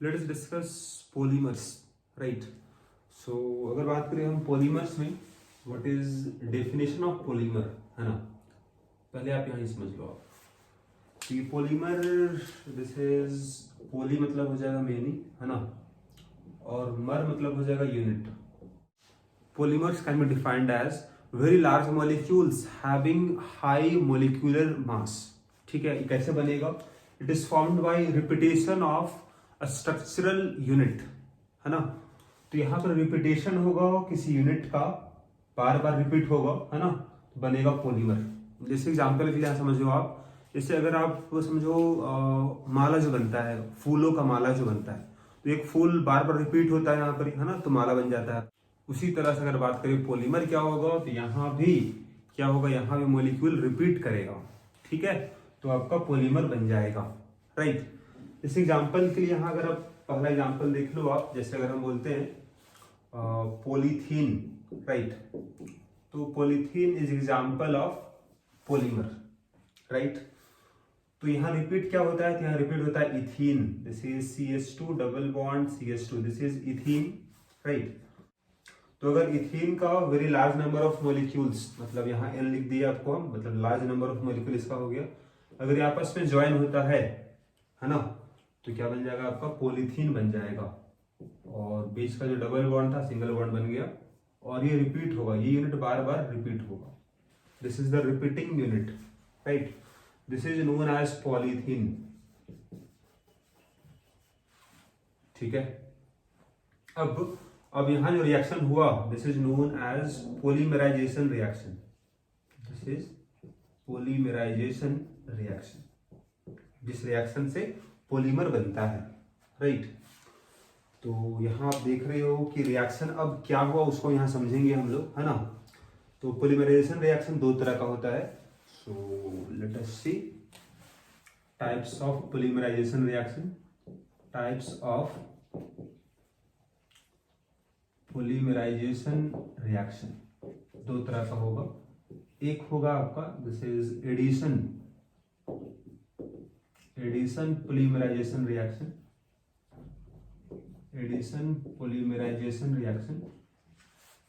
Late us discuss polymers, right. So अगर बात करें हम पॉलीमर्स में, what is definition of polymer, है ना। पहले आप यहाँ ही समझ लो आप कि पॉलीमर, दिस इज, पॉली मतलब हो जाएगा मेनी, है ना, और मर मतलब हो जाएगा unit. Polymers can be defined as very large molecules having high molecular mass। ठीक है, ये कैसे बनेगा? It is formed by repetition of a structural unit, है ना। तो यहाँ पर रिपीटेशन होगा किसी यूनिट का, बार बार रिपीट होगा, है ना, तो बनेगा पॉलीमर। जैसे एग्जाम्पल के लिए यहाँ समझो आप, जैसे अगर आप समझो माला जो बनता है, फूलों का माला जो बनता है, तो एक फूल बार बार रिपीट होता है यहाँ पर, है ना, तो माला बन जाता है। उसी तरह से अगर बात करें पॉलीमर क्या होगा, तो यहाँ भी क्या होगा, यहाँ भी मॉलिक्यूल रिपीट करेगा, ठीक है, तो आपका पॉलीमर बन जाएगा, राइट। इस एग्जांपल के लिए यहाँ अगर आप पहला एग्जांपल देख लो आप, जैसे अगर हम बोलते हैं पॉलीथीन, राइट, तो polythene is example of polymer, right. तो यहाँ रिपीट क्या होता है, तो यहाँ रिपीट होता है ethene, this is CH2 double bond CH2, this is ethene, right. तो अगर इथीन का very large number of molecules, मतलब यहाँ N लिख दिया आपको हम, मतलब लार्ज नंबर ऑफ मॉलिक्यूल इसका हो गया, अगर ये आपस में ज्वाइन होता है ना, तो क्या बन जाएगा आपका, पॉलीथीन बन जाएगा। और बीच का जो डबल बॉन्ड था सिंगल बॉन्ड बन गया, और ये रिपीट होगा, ये यूनिट बार बार रिपीट होगा, this is the repeating unit, right. This is known as polythene, ठीक है। अब यहां जो रिएक्शन हुआ, this is known as polymerization reaction, this is polymerization reaction, जिस रिएक्शन से पॉलीमर बनता है, राइट। तो यहां आप देख रहे हो कि रिएक्शन अब क्या हुआ उसको यहां समझेंगे हम लोग, है ना। तो पॉलीमराइजेशन रिएक्शन दो तरह का होता है। So let us see types of polymerization reaction. Types of polymerization reaction दो तरह का होगा। एक होगा आपका, this is addition polymerization reaction, addition polymerization reaction,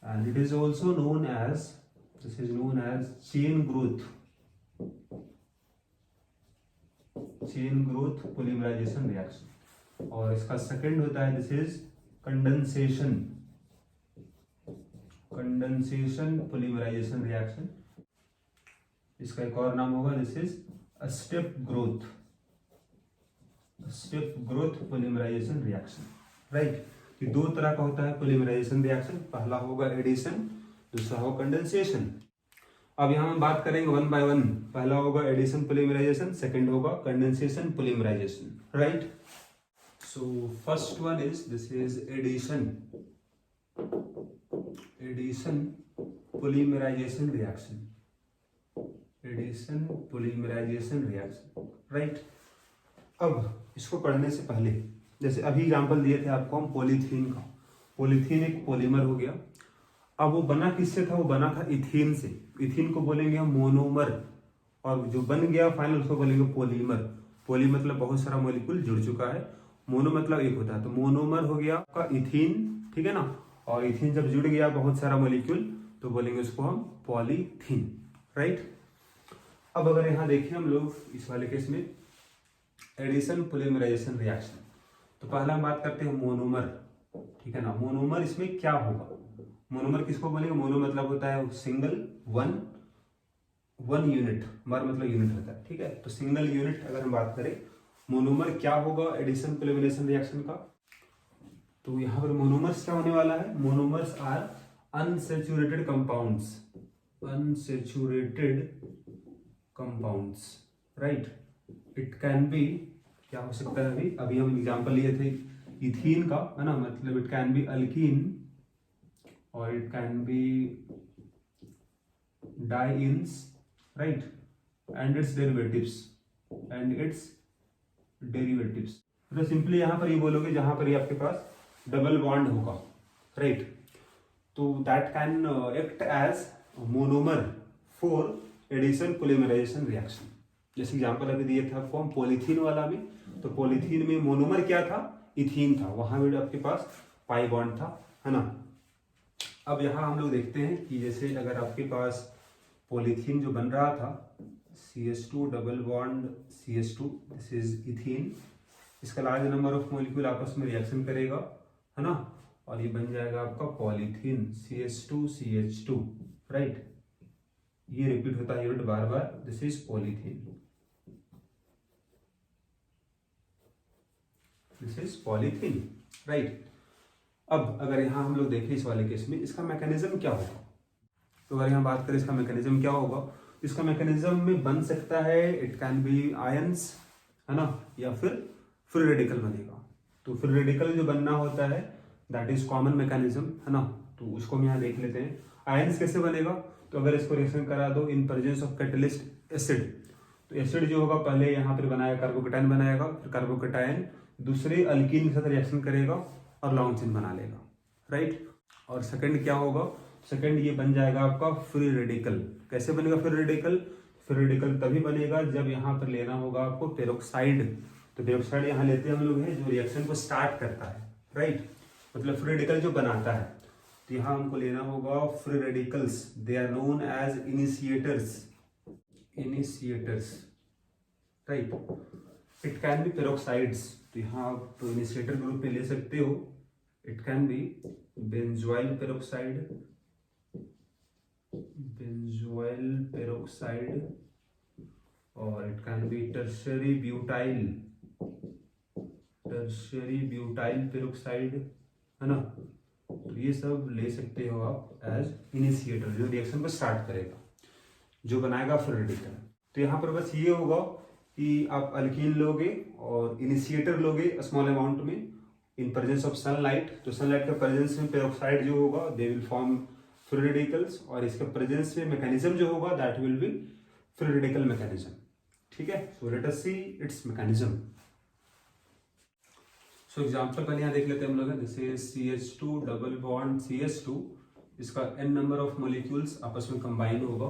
and it is also known as, this is known as chain growth polymerization reaction. और इसका second होता है, this is condensation polymerisation reaction. इसका एक और नाम होगा, this is step growth polymerization reaction, right. ये दो तरह का होता है पॉलीमराइजेशन रिएक्शन, पहला होगा एडिशन, दूसरा होगा कंडेंसेशन। अब यहां हम बात करेंगे वन बाय वन। पहला होगा एडिशन पॉलीमराइजेशन, सेकंड होगा condensation polymerization, right. So first one is, this is addition polymerization reaction, right. अब इसको पढ़ने से पहले, जैसे अभी एग्जांपल दिए थे आपको हम पॉलीथीन का, पॉलीथीन एक पॉलीमर हो गया। अब वो बना किससे था, वो बना था इथीन से। इथीन को बोलेंगे हम मोनोमर, और जो बन गया फाइनल उसको बोलेंगे पॉलीमर। पॉली मतलब बहुत सारा मॉलिक्यूल जुड़ चुका है, मोनो मतलब एक होता है, तो मोनोमर हो गया आपका इथीन, ठीक है ना। और इथीन जब जुड़ गया बहुत सारा मॉलिक्यूल, तो बोलेंगे उसको हम पॉलीथीन, राइट। अब अगर यहाँ देखें हम लोग इस वाले केस में एडिशन पॉलीमराइजेशन रिएक्शन, तो पहला हम बात करते हैं मोनोमर, ठीक है ना। मोनोमर इसमें क्या होगा, मोनोमर किसको बोलेंगे, मोनो मतलब होता है सिंगल, वन यूनिट, मर मतलब यूनिट होता है, ठीक है। तो सिंगल यूनिट अगर हम बात करें, मोनोमर क्या होगा एडिशन पॉलीमराइजेशन रिएक्शन का, तो यहाँ पर मोनोमर्स क्या होने वाला है, monomers are unsaturated compounds, right. It can be, क्या हो सकता है, अभी हम एग्जांपल लिए थे इथीन का, है ना, मतलब इट कैन बी अल्कीन, और it can be dienes, right, and its derivatives. तो सिंपली यहाँ पर ये बोलोगे जहां पर ये आपके पास डबल बॉन्ड होगा, राइट, तो that can act as monomer for addition polymerization reaction, जैसे एग्जाम्पल अभी दिए था फॉर्म पॉलीथीन वाला में, तो पॉलीथीन में मोनोमर क्या था, इथीन था, वहां भी आपके पास पाई बॉन्ड था, है ना। अब यहाँ हम लोग देखते हैं कि जैसे अगर आपके पास पॉलीथीन जो बन रहा था CH2 double bond CH2, this is ethene, इसका लार्ज नंबर ऑफ मॉलिक्यूल आपस में रिएक्शन करेगा, है ना, और ये बन जाएगा आपका पॉलीथीन CH2CH2, राइट। ये रिपीट होता है यूनिट बार बार, this is polythene, this is polythene, right. अब अगर यहाँ हम लोग देखें इस वाले केस में इसका मैकेनिज्म क्या होगा, तो अगर यहाँ बात करें इसका मैकेनिज्म क्या होगा, इसका मैकेनिज्म में बन सकता है, इट कैन बी आयंस, है ना, या फिर फ्री रेडिकल बनेगा। तो फ्री रेडिकल जो बनना होता है दैट इज कॉमन मैकेनिज्म, है ना, तो उसको हम यहाँ देख लेते हैं। आयंस कैसे बनेगा, तो अगर इसको रिएक्शन करा दो इन प्रेजेंस ऑफ कैटलिस्ट एसिड, तो एसिड जो होगा पहले यहाँ पर बनाएगा कार्बोकेटाइन बनाएगा, फिर कार्बोकेटाइन दूसरे अल्कीन के साथ रिएक्शन करेगा और लॉन्ग चेन बना लेगा, राइट। और सेकंड क्या होगा, सेकंड ये बन जाएगा आपका फ्री रेडिकल। कैसे बनेगा फ्री रेडिकल, फ्री रेडिकल तभी बनेगा जब यहाँ पर लेना होगा आपको पेरोक्साइड, तो पेरोक्साइड यहाँ लेते हैं हम लोग है जो रिएक्शन को स्टार्ट करता है, राइट, मतलब फ्री रेडिकल जो बनाता है। तो यहाँ हमको लेना होगा free radicals, they are known as initiators, initiators, right. It can be peroxides, तो यहाँ आप इनिशिएटर ग्रुप में ले सकते हो, it can be benzoyl peroxide, benzoyl peroxide, और it can be tertiary butyl, tertiary butyl peroxide, है ना। तो ये सब ले सकते हो आप एज इनिशिएटर जो रिएक्शन को स्टार्ट करेगा, जो बनाएगा फ्री रेडिकल। तो यहाँ पर बस ये होगा कि आप अल्कीन लोगे और इनिशिएटर लोगे स्मॉल अमाउंट में इन प्रेजेंस ऑफ सनलाइट, तो सनलाइट के प्रेजेंस में पेरोक्साइड जो होगा they will form free radicals, और इसके प्रेजेंस में मैकेनिज्म जो होगा that will be free radical mechanism, ठीक है। So let us see it's mechanism. So example पहले यहाँ देख लेते हैं हम लोग, this is CH2 double bond CH2, इसका n नंबर ऑफ मॉलिक्यूल्स आपस में कंबाइन होगा,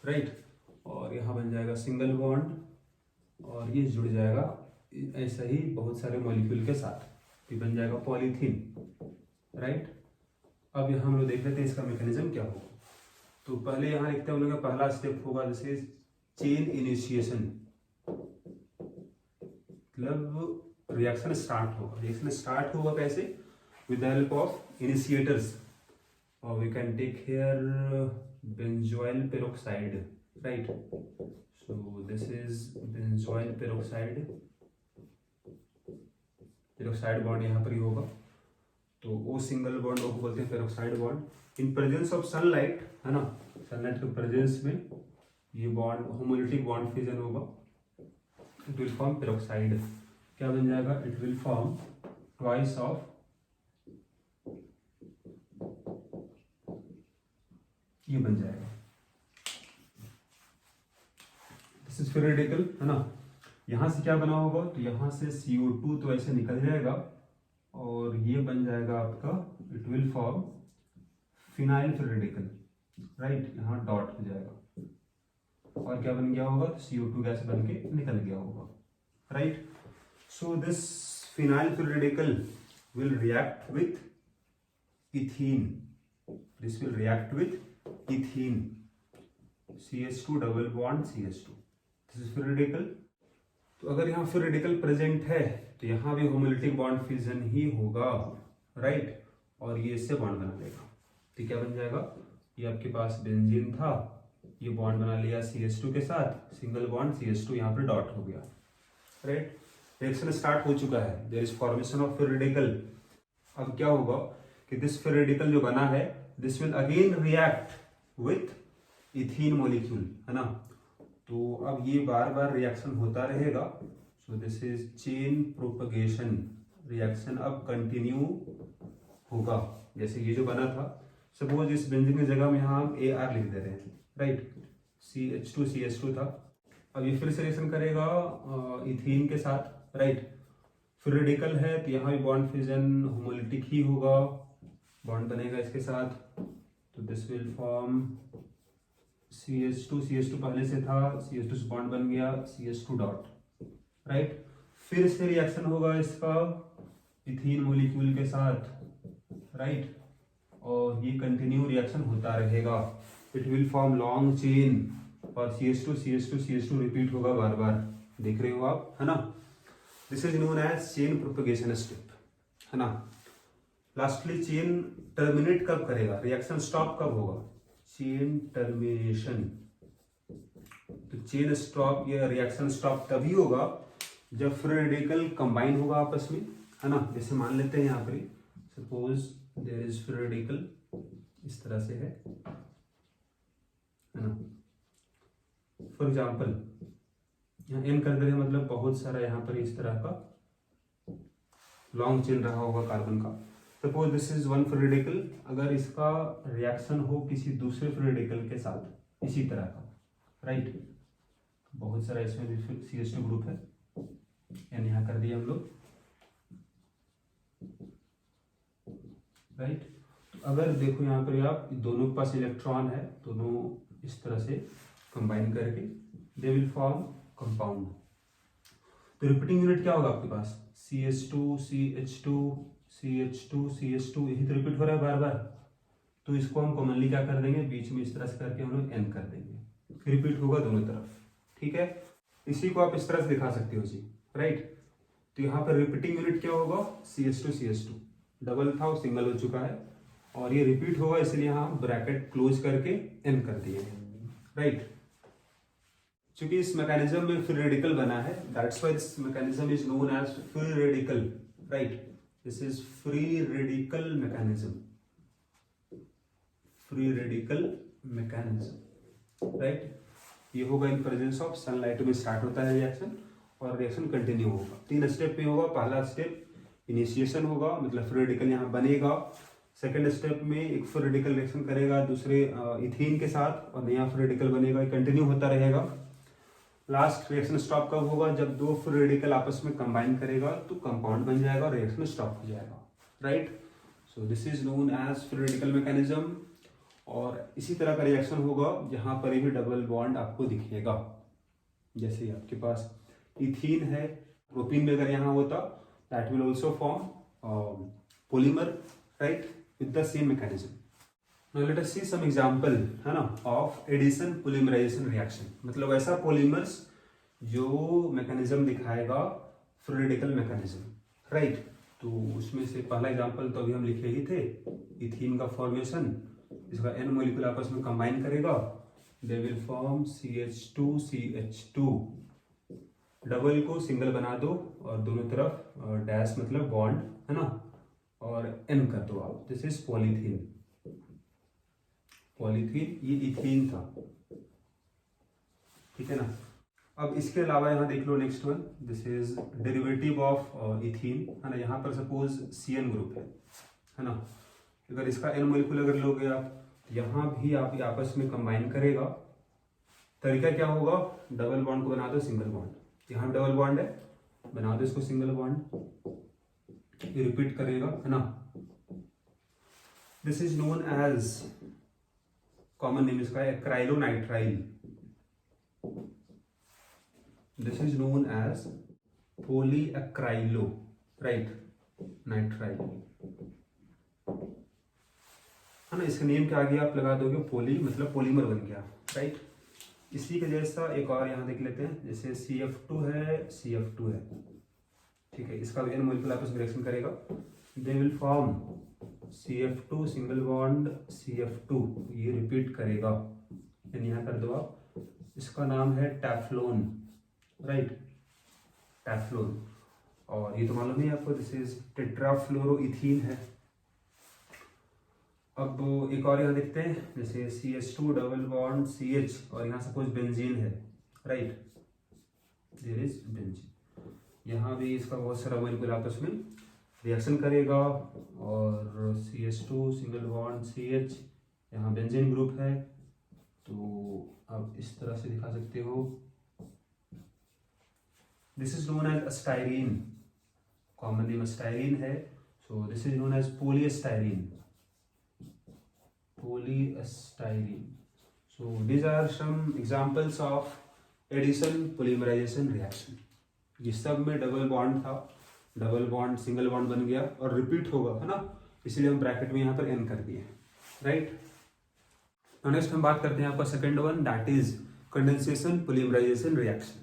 राइट, और यहाँ बन जाएगा सिंगल बॉन्ड, और ये जुड़ जाएगा ऐसा ही बहुत सारे मॉलिक्यूल के साथ, ये बन जाएगा पॉलीथीन, राइट। अब यहाँ हम लोग देख लेते हैं इसका मैकेनिज्म क्या होगा। तो पहले यहाँ लिखते हैं हम लोग का पहला स्टेप होगा जैसे चेन इनिशिएशन, मतलब रिएक्शन स्टार्ट होगा। रिएक्शन स्टार्ट होगा कैसे, with the help of initiators, और we can take here benzoyl peroxide, right. So this is benzoyl peroxide, peroxide bond यहाँ पर ही होगा, तो O सिंगल बॉन्ड O को बोलते हैं peroxide bond. In presence of sunlight, है ना, सनलाइट के प्रेजेंस में ये बॉन्ड होमोलिटिक बॉन्ड फिजन होगा, इट विल फॉर्म पेरोक्साइड। क्या बन जाएगा, it will form twice of, ये बन जाएगा, दिस इज फ्री रेडिकल, है ना। यहां से क्या बना होगा, तो यहां से CO2 तो ऐसे निकल जाएगा, और ये बन जाएगा आपका, it will form phenyl free radical, right, यहाँ डॉट हो जाएगा, और क्या बन गया होगा, तो CO2 गैस बन के निकल गया होगा, right. So this phenyl free radical will react with ethene, this will react with ethene, CH2 double bond CH2, this is free radical. तो अगर यहाँ फ्री रेडिकल प्रेजेंट है तो यहाँ भी होमोलिटिक बॉन्ड फिजन ही होगा, राइट, और ये इससे बॉन्ड बना लेगा। तो क्या बन जाएगा, ये आपके पास बेंजीन था, ये बॉन्ड बना लिया CH2 के साथ, सिंगल बॉन्ड CH2 यहाँ पर डॉट हो गया, राइट। रिएक्शन स्टार्ट हो चुका है, there is formation of free radical. अब क्या होगा कि दिस फ्री रेडिकल जो बना है this will again react with ethene molecule, है ना। तो अब ये बार बार रिएक्शन होता रहेगा, सो this is chain propagation, reaction अब कंटिन्यू होगा। जैसे ये जो बना था, सपोज इस बेंजीन की जगह में यहाँ हम AR लिख दे रहे हैं, राइट, CH2 CH2 था, अब ये फिर से रिएक्शन करेगा इथीन के साथ, राइट। फ्री रेडिकल है तो यहाँ भी बॉन्ड फिजन होमोलिटिक ही होगा, बॉन्ड बनेगा इसके साथ, तो दिस विल फॉर्म CH2 पहले से था, CH2 से बॉन्ड बन गया, CH2 डॉट, राइट। फिर से रिएक्शन होगा इसका इथीन मोलिक्यूल के साथ, राइट, और ये कंटिन्यू रिएक्शन होता रहेगा। It will form long chain और CH2 रिपीट होगा बार बार, देख रहे हो आप, है ना। This is known as chain propagation step, है ना। लास्टली चेन टर्मिनेट कब करेगा, रिएक्शन स्टॉप कब होगा, चेन टर्मिनेशन। तो चेन स्टॉप या रिएक्शन स्टॉप तभी होगा जब फ्री रेडिकल कंबाइन होगा आपस में, है ना। जैसे मान लेते हैं यहाँ पर suppose there is free radical, इस तरह से है ना। फॉर एग्जाम्पल यहाँ एन कर दे रहे हैं, मतलब बहुत सारा यहाँ पर इस तरह का लॉन्ग चेन रहा होगा कार्बन का। Suppose this is one free radical, अगर इसका रिएक्शन हो किसी दूसरे फ्री रेडिकल के साथ इसी तरह का, राइट, बहुत सारा इसमें भी CH2 ग्रुप है, एन यहाँ कर दिया हम लोग, राइट। तो अगर देखो यहाँ पर आप दोनों के पास इलेक्ट्रॉन है, दोनों इस तरह से कंबाइन करके दे विल फॉर्म कंपाउंड। तो रिपीटिंग यूनिट क्या होगा आपके पास, CH2 CH2 CH2 CH2, यही तो रिपीट हो रहा है बार बार। तो इसको हम कॉमनली क्या कर देंगे, बीच में इस तरह से करके हम लोग N कर देंगे, रिपीट होगा दोनों तरफ, ठीक है। इसी को आप इस तरह से दिखा सकते हो जी, राइट। तो यहाँ पर रिपीटिंग यूनिट क्या होगा, CH2 डबल था वो सिंगल हो चुका है, और ये रिपीट होगा, इसलिए यहाँ हम ब्रैकेट क्लोज करके N कर दिए, राइट। क्योंकि इस मैकेनिज्म में फ्री रेडिकल बना है, that's why this mechanism is known as free radical, right. This is free radical mechanism, free radical mechanism, right. ये होगा इन प्रेजेंस ऑफ सनलाइट में स्टार्ट होता है रिएक्शन, और रिएक्शन कंटिन्यू होगा। 3 स्टेप में होगा। पहला स्टेप इनिशिएशन होगा, मतलब फ्री रेडिकल यहाँ बनेगा। सेकेंड स्टेप में एक फ्री रेडिकल रिएक्शन करेगा दूसरे इथीन के साथ, और नया फ्री रेडिकल बनेगा, कंटिन्यू होता रहेगा। लास्ट रिएक्शन स्टॉप कब होगा, जब 2 फ्री रेडिकल आपस में कंबाइन करेगा तो कंपाउंड बन जाएगा और रिएक्शन स्टॉप हो जाएगा, right. So this is known as free radical mechanism. और इसी तरह का रिएक्शन होगा जहां पर भी डबल बॉन्ड आपको दिखेगा, जैसे आपके पास इथीन है, प्रोपीन में अगर यहाँ होता that will also form polymer, right, with the same mechanism. Now let us see some example, है ना, of addition polymerization reaction, मतलब ऐसा पॉलीमर्स जो मैकेनिज्म दिखाएगा फ्री रेडिकल मैकेनिज्म, राइट। तो उसमें से पहला एग्जांपल तो अभी हम लिखे ही थे, इथीन का फॉर्मेशन, इसका N मॉलिक्यूल आपस में कंबाइन करेगा, they will form CH2 double को सिंगल बना दो और दोनों तरफ डैश मतलब बॉन्ड, है ना, और N कर दो आप, दिस इज पॉलीथीन। ये इथीन था, ठीक है ना। अब इसके अलावा यहाँ देख लो next one, this is derivative of ethene, है ना। यहाँ पर सपोज CN ग्रुप है ना। अगर इसका N मॉलिक्यूल अगर लोगे आप, यहाँ भी आप आपस में कंबाइन करेगा। तरीका क्या होगा, डबल बॉन्ड को बना दो सिंगल बॉन्ड, यहाँ डबल बॉन्ड है, बना दो इसको सिंगल बॉन्ड, ये रिपीट करेगा, है ना। This is known as, common name इसका है acrylonitrile, this is known as polyacrylo, right, nitrile, है ना। इसका नेम क्या आ गया, आप लगा दोगे पॉली, मतलब पॉलीमर बन गया, राइट। इसी के जैसा एक और यहाँ देख लेते हैं, जैसे CF2 है, ठीक है। इसका N मॉलिक्यूल आपस में रिएक्शन करेगा, they will form CF2 single bond CF2, ये रिपीट करेगा, N यहाँ कर दो आप। इसका नाम है टैफ्लोन, राइट, टैफ्लोन। और ये तो मालूम है आपको, दिस इज टेट्राफ्लोरोइथीन है। अब एक और यहाँ देखते हैं, जैसे CH2 डबल बॉन्ड CH, और यहाँ सपोज बेंजीन है, राइट, देयर इज बेंजीन। यहाँ भी इसका बहुत सारा मॉलिक्यूल आपस में रिएक्शन करेगा, और CH2 सिंगल बॉन्ड CH, यहाँ बेंजीन ग्रुप है। तो आप इस तरह से दिखा सकते हो, this is known as styrene, common name styrene है। So this is known as polystyrene, So these are some examples of addition polymerisation reaction. ये सब में डबल बॉन्ड था, डबल बॉन्ड सिंगल बॉन्ड बन गया और रिपीट होगा, है ना, इसलिए हम ब्रैकेट में यहाँ पर एन कर दिए, राइट। नेक्स्ट हम बात करते हैं आपका second one, that is condensation polymerisation reaction.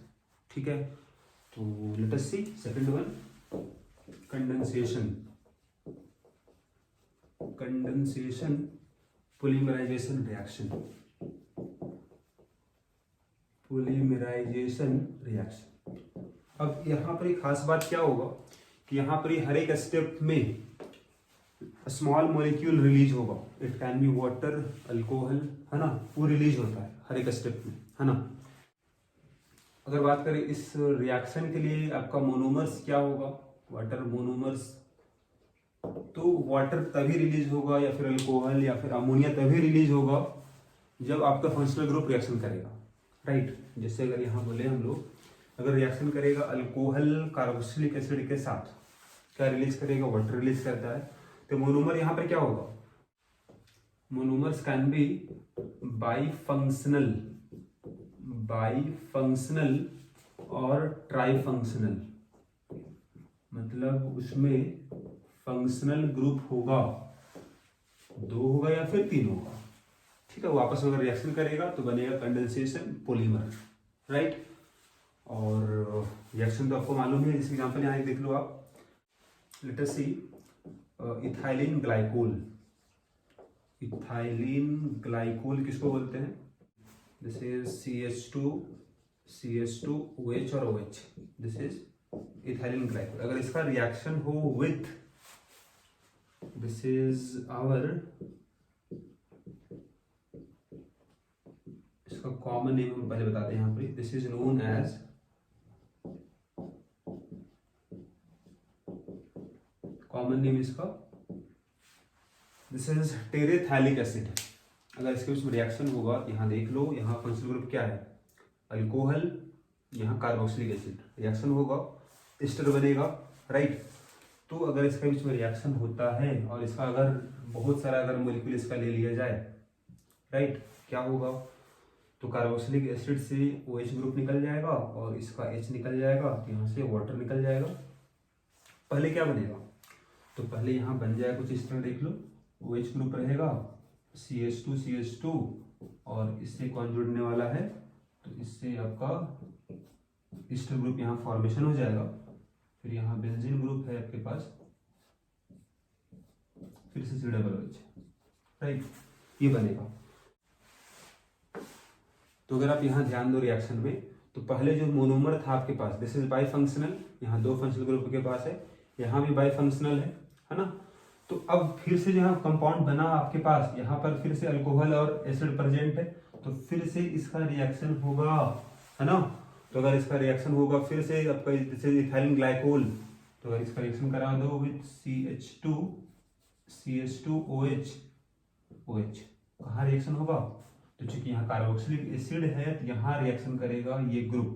ठीक है, तो let us see second one, condensation polymerisation reaction. Polymerisation reaction. अब यहाँ पर एक खास बात क्या होगा कि यहाँ पर हर एक स्टेप में स्मॉल मॉलिक्यूल रिलीज होगा। It can B water, alcohol, है ना, वो रिलीज होता है हर एक स्टेप में, है ना। अगर बात करें इस रिएक्शन के लिए आपका मोनोमर्स क्या होगा, वाटर मोनोमर्स, तो वाटर तभी रिलीज होगा या फिर अल्कोहल या फिर अमोनिया तभी रिलीज होगा जब आपका फंक्शनल ग्रुप रिएक्शन करेगा, राइट। जैसे अगर यहाँ बोले हम लोग, अगर रिएक्शन करेगा अल्कोहल कार्बोक्सिलिक एसिड के साथ, क्या रिलीज करेगा, वाटर रिलीज करता है, तो मोनोमर यहाँ पर क्या होगा, मोनोमर्स कैन बी बाईफंक्शनल और ट्राईफंक्शनल, मतलब उसमें फंक्शनल ग्रुप होगा, 2 होगा या फिर 3 होगा, ठीक है। वो आपस में अगर रिएक्शन करेगा तो बनेगा कंडेंसेशन पॉलीमर, राइट। और रिएक्शन तो आपको मालूम है, जिस एग्जांपल यहाँ देख लो आप, let us see ethylene glycol किसको बोलते हैं, दिस इज CH2OH और OH, this is ethylene glycol. अगर इसका रिएक्शन हो विथ, दिस इज आवर, इसका कॉमन नेम हम पहले बताते हैं यहाँ पे, this is known as common name इसका, दिस इज टेरेथैलिक एसिड। अगर इसके बीच में रिएक्शन होगा, यहाँ देख लो, यहाँ फंक्शनल ग्रुप क्या है, अल्कोहल, यहाँ कार्बोक्सिलिक एसिड, रिएक्शन होगा, एस्टर बनेगा, राइट। तो अगर इसके बीच में रिएक्शन होता है और इसका अगर बहुत सारा अगर मॉलिक्यूल इसका ले लिया जाए, राइट, क्या होगा, तो कार्बोक्सिलिक एसिड से OH ग्रुप निकल जाएगा और इसका H निकल जाएगा, तो यहाँ से वाटर निकल जाएगा। पहले क्या बनेगा, तो पहले यहाँ बन जाएगा कुछ इस तरह, देख लो, OH ग्रुप रहेगा, CH2 और इससे कौन जुड़ने वाला है, तो इससे आपका एस्टर ग्रुप यहाँ फॉर्मेशन हो जाएगा। फिर यहाँ बेंजीन ग्रुप है आपके पास, फिर से COOH, राइट, ये बनेगा। तो अगर आप यहाँ ध्यान दो रिएक्शन में, तो पहले जो मोनोमर था आपके पास, दिस इज बाई फंक्शनल, यहाँ 2 फंक्शनल ग्रुप के पास है, यहाँ भी बाई फंक्शनल है ना। तो अब फिर से जो यहाँ कंपाउंड बना आपके पास, यहाँ पर फिर से अल्कोहल और एसिड प्रेजेंट है, तो फिर से इसका रिएक्शन होगा, है ना। तो अगर इसका रिएक्शन होगा फिर से आपका इथाइलिन ग्लाइकोल, तो अगर इसका रिएक्शन करा दो विथ CH2OH, कहाँ रिएक्शन होगा, तो चूंकि यहाँ कार्बोक्सिलिक एसिड है तो यहाँ रिएक्शन करेगा ये ग्रुप,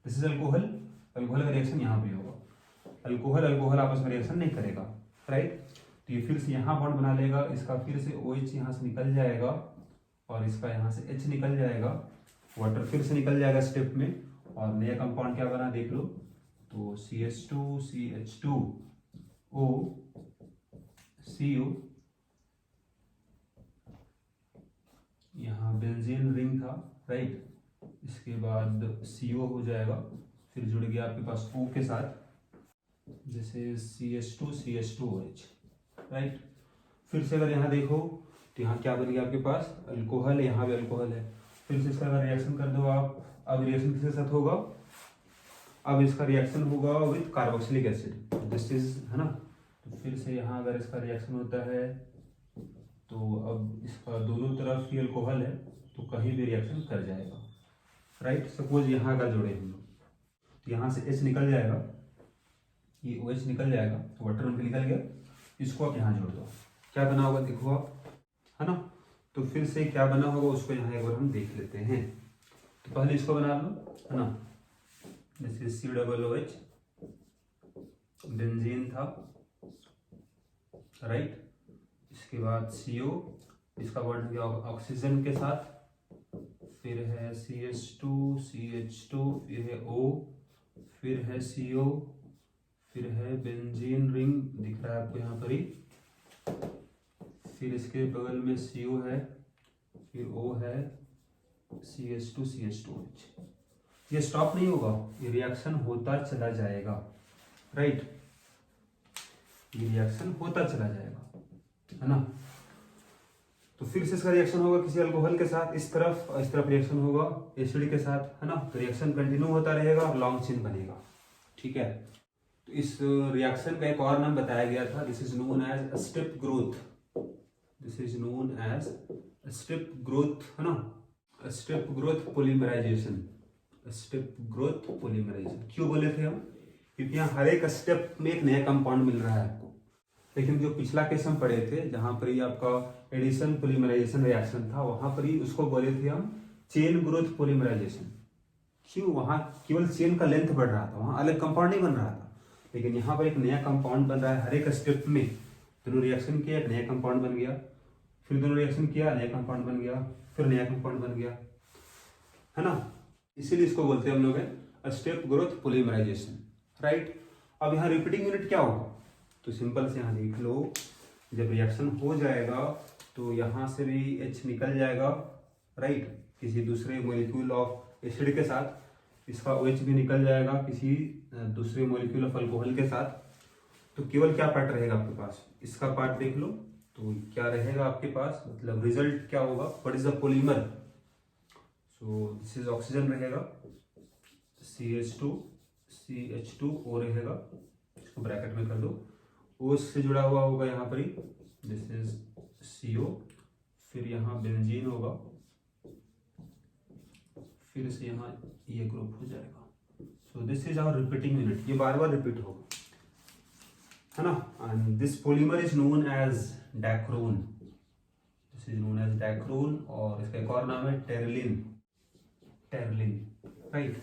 दिस इज अल्कोहल का रिएक्शन यहाँ भी होगा, अल्कोहल आपस में रिएक्शन नहीं करेगा, राइट। तो ये फिर से यहाँ बॉन्ड बना लेगा, इसका फिर से OH यहाँ से निकल जाएगा और इसका यहाँ से H निकल जाएगा, वाटर फिर से निकल जाएगा स्टेप में, और नया कंपाउंड क्या बना देख लो, तो CH2CH2O CO, यहाँ बेंजीन रिंग था, राइट, इसके बाद CO हो जाएगा, फिर जुड़ गया आपके पास O के साथ, जैसे CH2CH2OH, राइट। फिर से अगर यहाँ देखो तो यहाँ क्या बन गया आपके पास, अल्कोहल, यहाँ भी अल्कोहल है, फिर से इसका अगर रिएक्शन कर दो आप, अब रिएक्शन किसके साथ होगा, अब इसका रिएक्शन होगा with carboxylic acid, this is, है ना। तो फिर से यहाँ अगर इसका रिएक्शन होता है तो अब इसका दोनों तरफ ही अल्कोहल है, तो कहीं भी रिएक्शन कर जाएगा, राइट। सपोज यहाँ अगर जोड़े हम लोग, तो यहाँ से H निकल जाएगा, ये OH निकल जाएगा, वाटर में निकल गया, इसको आप यहाँ जोड़ दो, क्या बना होगा देखो आप, है ना। तो फिर से क्या बना होगा उसको यहाँ एक बार हम देख लेते हैं। तो पहले इसको बना लो, है ना, दिस इज COOH, बेंजीन था, राइट। इसके बाद CO, इसका बॉन्ड हो गया ऑक्सीजन के साथ, फिर है CH2 CH2, फिर है O, फिर है CO, फिर है बेंजीन रिंग दिख रहा है आपको यहाँ पर ही, फिर इसके बगल में CO है, फिर O है, CH2 CH2H। ये स्टॉप नहीं होगा, ये रिएक्शन होता चला जाएगा, राइट, ये रिएक्शन होता चला जाएगा, है ना। तो फिर से इसका रिएक्शन होगा किसी अल्कोहल के साथ इस तरफ, और इस तरफ रिएक्शन होगा एसिड के साथ, है ना। तो रिएक्शन कंटिन्यू होता रहेगा और लॉन्ग चेन बनेगा, ठीक है। तो इस रिएक्शन का एक और नाम बताया गया था, this is known as step growth, this is known as step growth, है ना, step growth polymerization, step growth polymerization. क्यों बोले थे हम, क्योंकि यहाँ हर एक स्टेप में एक नया कंपाउंड मिल रहा है आपको। लेकिन जो पिछला केस हम पढ़े थे जहां पर ये आपका एडिशन पॉलीमराइजेशन रिएक्शन था, वहां पर ही उसको बोले थे हम चेन ग्रोथ पॉलीमराइजेशन। क्यों, वहां केवल चेन का लेंथ बढ़ रहा था, वहां अलग कंपाउंड नहीं बन रहा था। लेकिन यहाँ पर एक नया कंपाउंड बन रहा है हर एक स्टेप में। दोनों रिएक्शन किया, एक नया कंपाउंड बन गया, फिर दोनों रिएक्शन किया, नया कंपाउंड बन गया, फिर नया कंपाउंड बन गया, है ना। इसीलिए इसको बोलते हैं हम लोग स्टेप ग्रोथ पॉलीमराइजेशन, राइट। अब यहाँ रिपीटिंग यूनिट क्या होगा, तो सिंपल से यहाँ देख लो, जब रिएक्शन हो जाएगा तो यहाँ से भी H निकल जाएगा, राइट, किसी दूसरे मॉलिक्यूल ऑफ एसिड के साथ, इसका OH भी निकल जाएगा किसी दूसरे मॉलिक्यूल ऑफ अल्कोहल के साथ। तो केवल क्या पार्ट रहेगा आपके पास, इसका पार्ट देख लो, तो क्या रहेगा आपके पास, मतलब रिजल्ट क्या होगा, what is the polymer. So this is oxygen रहेगा, CH2 CH2 O रहेगा, इसको ब्रैकेट में कर दो, O से जुड़ा हुआ होगा यहाँ पर ही, दिस इज CO, फिर यहाँ बेंजीन होगा, फिर से यहाँ ये ग्रुप हो जाएगा। So this is our repeating unit, ये बार बार रिपीट होगा, है ना। And this polymer is known as Dacron, this is known as Dacron, और इसका एक और नाम है टेरलिन, टेरलिन, राइट।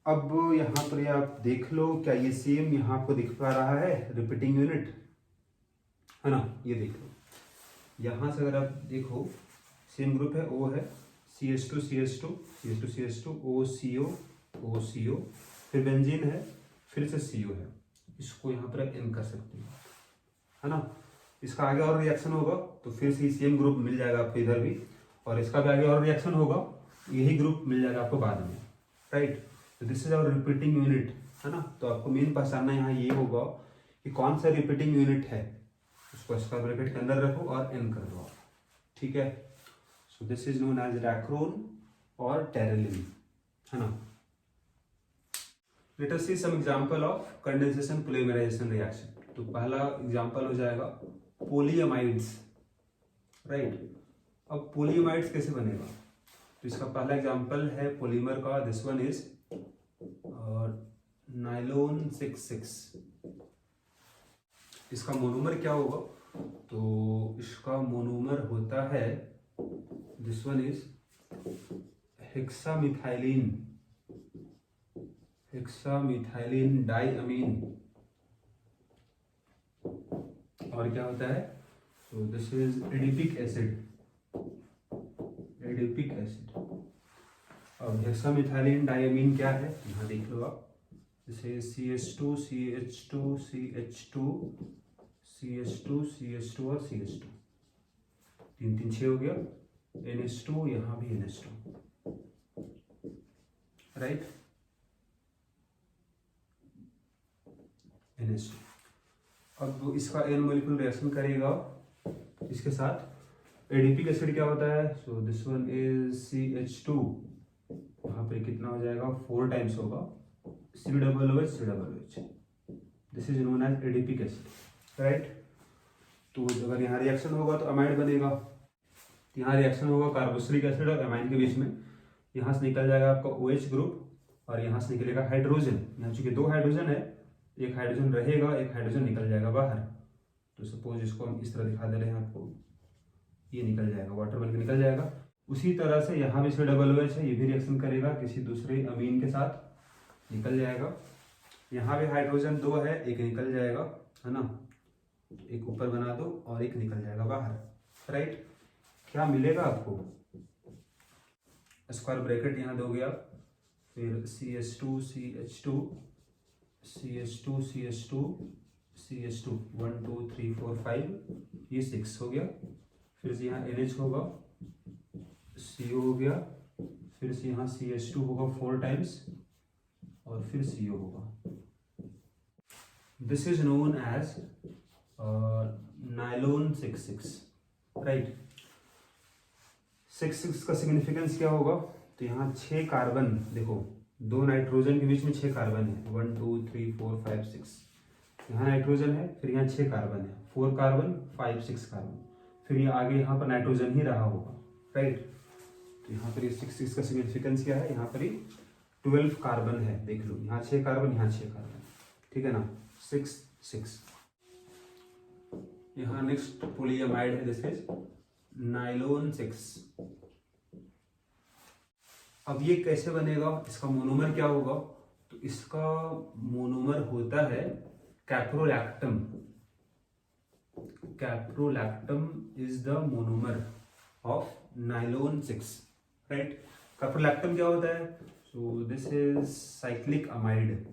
अब यहाँ पर आप देख लो, क्या ये सेम यहाँ आपको दिख पा रहा है रिपीटिंग यूनिट, है ना। ये देख लो, यहाँ से अगर आप देखो सेम ग्रुप है, O है, CH2 CH2 CH2 CH2 O CO O CO, फिर बेंजीन है, फिर से CO है, इसको यहाँ पर N कर सकते हो, है ना। इसका आगे और रिएक्शन होगा तो फिर से सेम ग्रुप मिल जाएगा आपको इधर भी, और इसका भी आगे और रिएक्शन होगा, यही ग्रुप मिल जाएगा आपको बाद में, राइट। तो this is our repeating unit, है ना। तो आपको मेन पहचानना यहाँ ये होगा कि कौन सा रिपीटिंग यूनिट है, उसको स्क्वायर ब्रैकेट के अंदर रखो और N कर दो आप, ठीक है। So this is known as Dacron और टेरलिन, है ना। Let us see some example of condensation polymerisation reaction. तो पहला एग्जांपल हो जाएगा पोलीअमाइड्स, राइट। अब पोलीअमाइड्स कैसे बनेगा, तो इसका पहला एग्जांपल है पॉलीमर का, दिस वन इज नाइलोन 6,6। इसका मोनोमर क्या होगा, तो इसका मोनोमर होता है, this one is hexamethylene, hexamethylene diamine, और क्या होता है, तो this is adipic acid, adipic acid. अब हेक्सामिथाइलिन डाइअमीन क्या है, यहाँ देख लो आप, जैसे CH2 CH2 CH2 CH2 CH2 और CH2, 3 3 6 हो गया, NH2, यहाँ भी NH2, राइट, NH2। अब इसका N मॉलिक्यूल रिएक्शन करेगा इसके साथ, एडिपिक एसिड क्या होता है, so this one is CH2, यहाँ पे कितना हो जाएगा, 4 टाइम्स होगा, COOH, this is known as adipic acid, right. तो अगर यहाँ रिएक्शन होगा तो अमाइड बनेगा, यहाँ रिएक्शन होगा कार्बोक्सिलिक एसिड और अमाइन के बीच में, यहाँ से निकल जाएगा आपका OH ग्रुप और यहाँ से निकलेगा हाइड्रोजन। यहाँ चूंकि 2 हाइड्रोजन है, एक हाइड्रोजन रहेगा, एक हाइड्रोजन निकल जाएगा बाहर। तो सपोज इसको हम इस तरह दिखा दे रहे हैं आपको, ये निकल जाएगा, वाटर बन के निकल जाएगा। उसी तरह से यहाँ भी COOH है, ये भी रिएक्शन करेगा किसी दूसरे अमीन के साथ, निकल जाएगा। यहाँ भी हाइड्रोजन 2 है, एक निकल जाएगा, है ना, एक ऊपर बना दो और एक निकल जाएगा बाहर, राइट। क्या मिलेगा आपको, स्क्वायर ब्रैकेट यहाँ दोगे आप, फिर CH2 CH2 CH2 CH2 CH2 1 2 3 4 5, ये 6 हो गया। फिर से यहाँ NH होगा, CO हो गया, फिर से यहाँ CH2 होगा 4 टाइम्स और फिर CO होगा। This is known as nylon 6 right. 6 का सिग्निफिकेंस क्या होगा, तो यहाँ 6 कार्बन, देखो 2 नाइट्रोजन के बीच में 6 कार्बन है, 1 2 3 4 5 6, यहाँ नाइट्रोजन है, फिर यहाँ 6 कार्बन है, 4 कार्बन 5 6 कार्बन, फिर ये आगे यहाँ पर नाइट्रोजन ही रहा होगा राइट। तो यहाँ पर 6 का सिग्निफिकेंस क्या है, यहाँ पर 12 कार्बन है, देख लो यहाँ 6 कार्बन, यहाँ 6 कार्बन, ठीक है ना, 6 6। यहाँ नेक्स्ट पोलीअमाइड है, दिस इज नाइलोन 6। अब ये कैसे बनेगा, इसका मोनोमर क्या होगा, तो इसका मोनोमर होता है caprolactam. Caprolactam is the monomer of nylon 6 right. Caprolactam क्या होता है, so this is cyclic amide,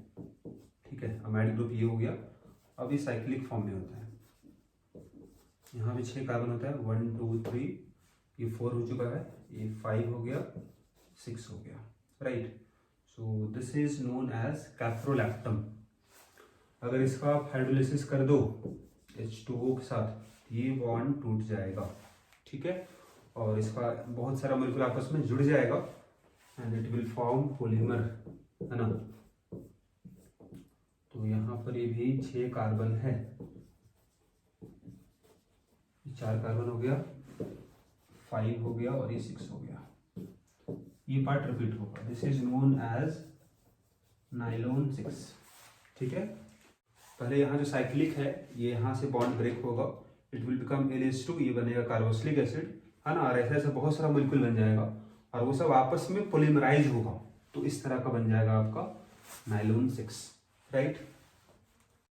ठीक है, अमाइड ग्रुप ये हो गया। अब ये साइक्लिक फॉर्म में होता है, यहाँ पे 6 कार्बन होता है, 1 2 3, ये 4 हो चुका है, ये 5 हो गया, 6 हो गया right. So this is known as caprolactam. अगर इसका आप हाइड्रोलिसिस कर दो H2O के साथ, ये बॉन्ड टूट जाएगा, ठीक है, और इसका बहुत सारा मॉलिक्यूल आपस में जुड़ जाएगा and it will form polymer, है ना। तो यहाँ पर ये भी 6 कार्बन है, 4 कार्बन हो गया, 5 हो गया और ये 6 हो गया। ये पार्ट रिपीट होगा, this is known as nylon 6, ठीक है। पहले यहाँ जो साइक्लिक है, ये यहाँ से बॉन्ड ब्रेक होगा, इट विल बिकम NH2, ये बनेगा कार्बोक्सिलिक एसिड, है ना, और ऐसे ऐसे बहुत सारा मॉलिक्यूल बन जाएगा और वो सब आपस में पॉलीमराइज होगा, तो इस तरह का बन जाएगा आपका नाइलोन 6 राइट।